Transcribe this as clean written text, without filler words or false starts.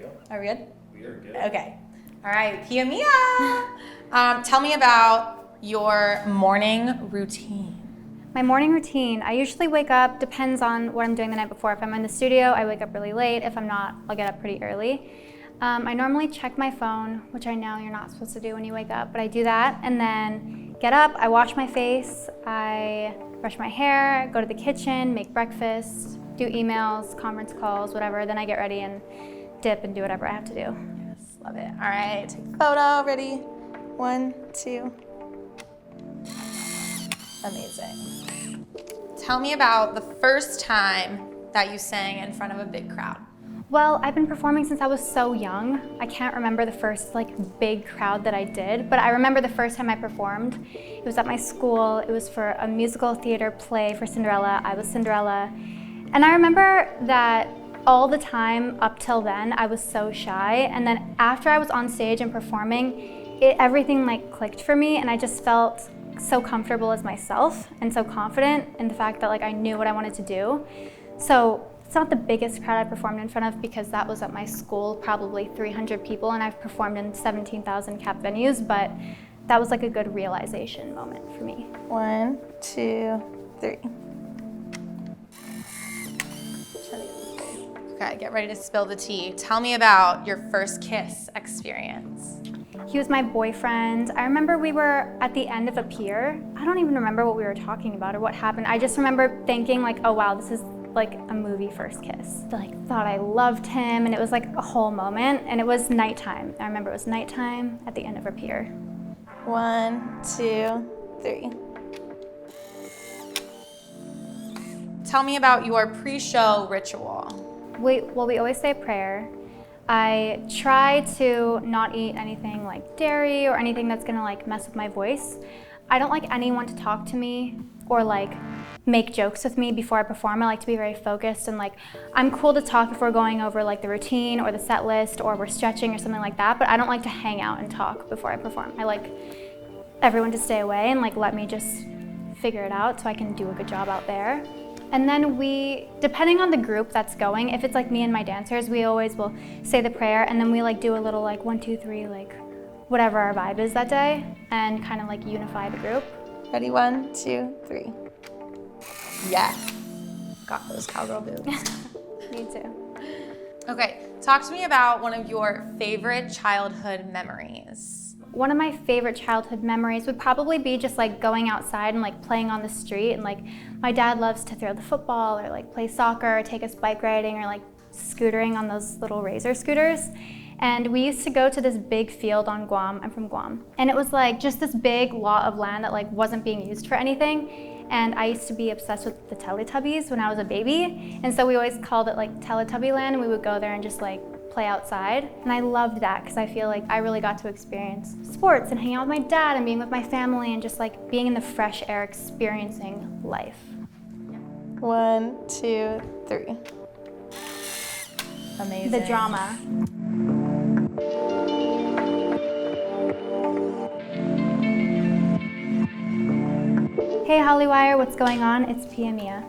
go. Are we good? We are good. Okay. All right, Pia Mia. Tell me about your morning routine. My morning routine, I usually wake up, depends on what I'm doing the night before. If I'm in the studio, I wake up really late. If I'm not, I'll get up pretty early. I normally check my phone, which I know you're not supposed to do when you wake up, but I do that, and then get up, I wash my face, I brush my hair, go to the kitchen, make breakfast, do emails, conference calls, whatever, then I get ready and dip and do whatever I have to do. Yes, love it. All right, take a photo. Ready? 1, 2. Amazing. Tell me about the first time that you sang in front of a big crowd. Well, I've been performing since I was so young. I can't remember the first big crowd that I did, but I remember the first time I performed. It was at my school. It was for a musical theater play for Cinderella. I was Cinderella. And I remember that all the time up till then, I was so shy. And then after I was on stage and performing, everything clicked for me, and I just felt so comfortable as myself and so confident in the fact that I knew what I wanted to do. So it's not the biggest crowd I performed in front of because that was at my school, probably 300 people, and I've performed in 17,000 cap venues, but that was a good realization moment for me. 1, 2, 3. Okay, get ready to spill the tea. Tell me about your first kiss experience. He was my boyfriend. I remember we were at the end of a pier. I don't even remember what we were talking about or what happened. I just remember thinking oh wow, this is a movie first kiss. Thought I loved him, and it was a whole moment, and it was nighttime. I remember it was nighttime at the end of a pier. 1, 2, 3. Tell me about your pre-show ritual. We always say a prayer. I try to not eat anything like dairy or anything that's gonna mess with my voice. I don't like anyone to talk to me or make jokes with me before I perform. I like to be very focused, and I'm cool to talk if we're going over the routine or the set list or we're stretching or something like that, but I don't like to hang out and talk before I perform. I like everyone to stay away and let me just figure it out so I can do a good job out there. And then depending on the group that's going, if it's me and my dancers, we always will say the prayer, and then we do a little 1, 2, 3, whatever our vibe is that day, and kind of unify the group. Ready? 1, 2, 3. Yes. Got those cowgirl boobs. Me too. Okay, talk to me about one of your favorite childhood memories. One of my favorite childhood memories would probably be just going outside and playing on the street, and my dad loves to throw the football or play soccer or take us bike riding or scootering on those little razor scooters. And we used to go to this big field on Guam. I'm from Guam. And it was just this big lot of land that wasn't being used for anything. And I used to be obsessed with the Teletubbies when I was a baby. And so we always called it Teletubby Land, and we would go there and just play outside. And I loved that because I feel I really got to experience sports and hang out with my dad and being with my family and just being in the fresh air, experiencing life. 1, 2, 3. Amazing. The drama. Hey Hollywire, what's going on? It's Pia Mia.